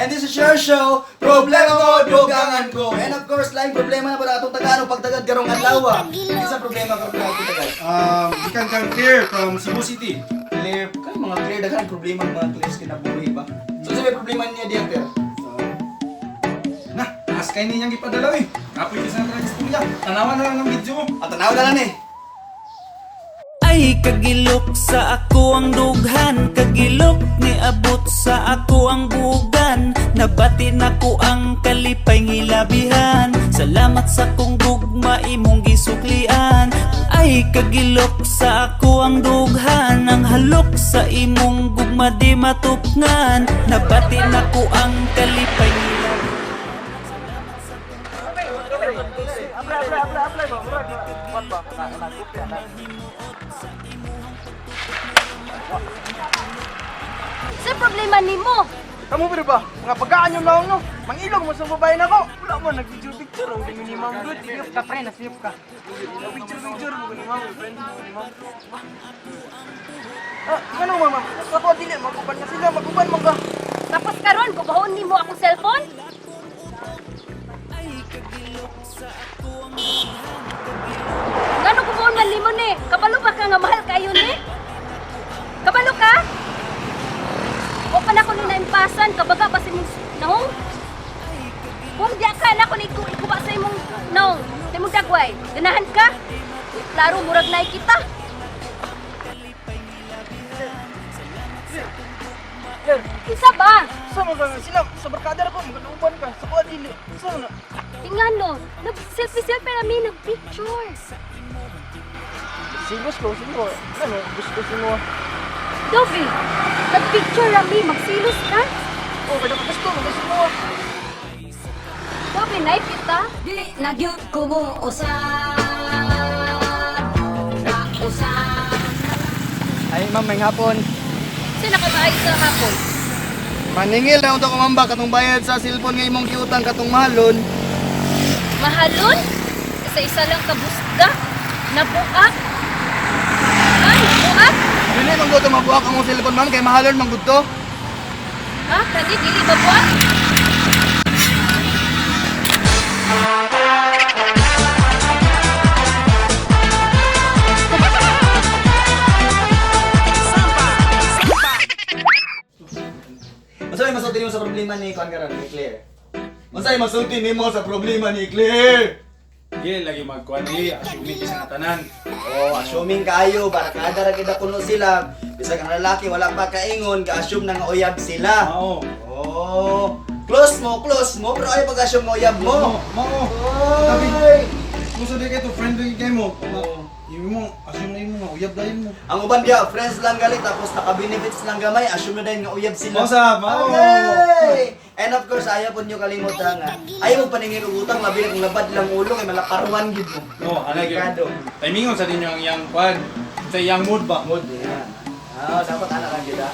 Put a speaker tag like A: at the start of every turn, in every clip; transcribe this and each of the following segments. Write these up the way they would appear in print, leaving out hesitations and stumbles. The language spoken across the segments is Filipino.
A: And this is your show, Problema Mo, Dugangan Ko. And of course, laing problema na ba na itong Tagalog pagtagad karong adlaw? Isa problema karong pagtagad.
B: Ikan kang clear from Cebu City.
A: Clear, kaya mga clear, daghan problema ng mga clears kinabuhi ba? So, may problema niya diyan, Ter?
B: Nah, askay niyang ipadalaw eh. Kapoy ka sa istorya. Tanawan na lang ang video mo.
A: At tanaw na lang eh.
C: Ay kagilok sa ako ang dughan, kagilok ni abot sa ako ang bugan. Nabati na ko ang kalipay ngilabihan, salamat sa kong gugma imong gisuklian. Ay kagilok sa ako ang dughan, ang halok sa imong gugma di matupngan. Nabati na ko ang kalipay ngilabihan.
D: Sa problema nimo?
E: Kamu ba ba? Mga pagkaan yung naong no? Mangilog mo sa babae na ko. Wala mo, nag-picture-picture. Ang ganyan ni Ma'am Good. Siyop ka, pre. Nasiyop ka. Picture-picture mo ni Ma'am. Friend mo ni Ma'am. Ano mo, Ma'am? Ako, dili. Maguban na sila. Maguban mo ka.
D: Tapos karon bubaon nimo akong cellphone? Ngano bubaon man nimo ni? Kabalo ba ka nga mahal kayo ni? Kabalo ka? O pa na ko ni naimpasan, kabaga ba sa imong naong? Kung di akala ko na ikuba sa imong naong, sa imong dagway, ganahan ka? Klaro, murag na kita. Isa ba?
E: Sama ka nga sila. Sa barkada na ko. Magaluban ka. Sa kuha, dili. Saan na?
D: Tingnan no, nag-selfie-selfie na mi, nag-picture.
E: Sigos ko. Sino? Ano? Gusto mo.
D: Dovi, nag-picture na mi, magsilos ka?
E: Oh, kada ka gusto. Gusto mo.
D: Dovi, naip kita?
F: Di nagyot ko mo usap na usap.
E: Ay, Ma'am, may hapon.
D: Sino nakakaayos sa hapon?
A: Maningil na unta kumamba katong bayad sa cellphone nga imong kiutang katong mahalon.
D: Mahalon? Isa-isa lang kabusga? Nabuak? Ay, buak?
A: Dili man ko to mabuak ang imong cellphone, ma'am, kay mahalon man gud to.
D: Ha? Kani, dili ba buak?
A: Masay masulti nimo sa problema ni Kuan karon ni Claire. Masay masulti nimo sa problema ni Claire.
B: Sige, lagi magkuhan eh. Assuming isa nga tanan.
A: Oh, assuming kayo para kada ra kita kuno sila. Bisag ang lalaki wala pa kaingon, ga-assume na nga uyab sila.
B: Mao.
A: Oh, close mo, pero ay pag-assume mo uyab mo.
B: Mao.
A: Oy!
B: Gusto di kayo to, friend din kayo mo.
A: Oo.
B: Yung mo, assume na yung mga uyab dahil mo.
A: Ang uban dia, friends lang galit tapos naka-benefits lang gamay, assume na dahil nga uyab sila.
B: Masa, mao.
A: Okay! And of course, ayaw po nyo kalimutan nga. Ayaw mo paningin og utang, mabili kung labad lang ulo, kay malaparuan gid mo.
B: No, ano
A: Delikado.
B: yun? Timingon sa din yung kwan. Sa iyang mood ba?
A: Mood yan. Dapat anak lang kita.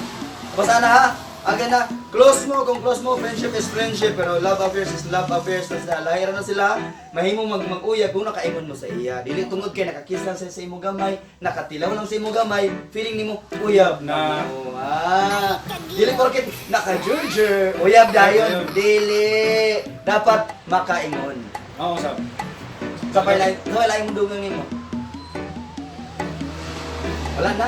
A: Tapos ana ha, aga na, close mo, kung close mo, friendship is friendship, pero love affairs is love affairs. Tapos lahira na sila, mahimong mag-uyab kung nakaingon mo sa iya. Dili tungod kay nakakiss lang sa imong gamay, nakatilaw lang sa imong gamay, feeling nimo uyab
B: Na.
A: mo. Dili porket naka-jurger, uyab dayon. Dili. Dapat makaingon.
B: Mao, sab.
A: Kapay lang mo dugang nimo. Wala na.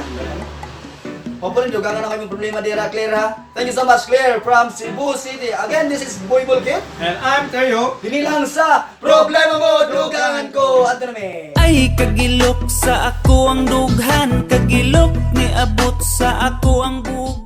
A: Hopefully, dugangan na kami problema dira, Claire ha. Thank you so much, Claire, from Cebu City. Again, this is Boy Bulkit.
B: And I'm Teo.
A: Dinilang sa Problema Mo, Dugangan Ko. At na
C: Ay kagilok sa ako ang dughan, kagilok ni abot sa ako ang bugan.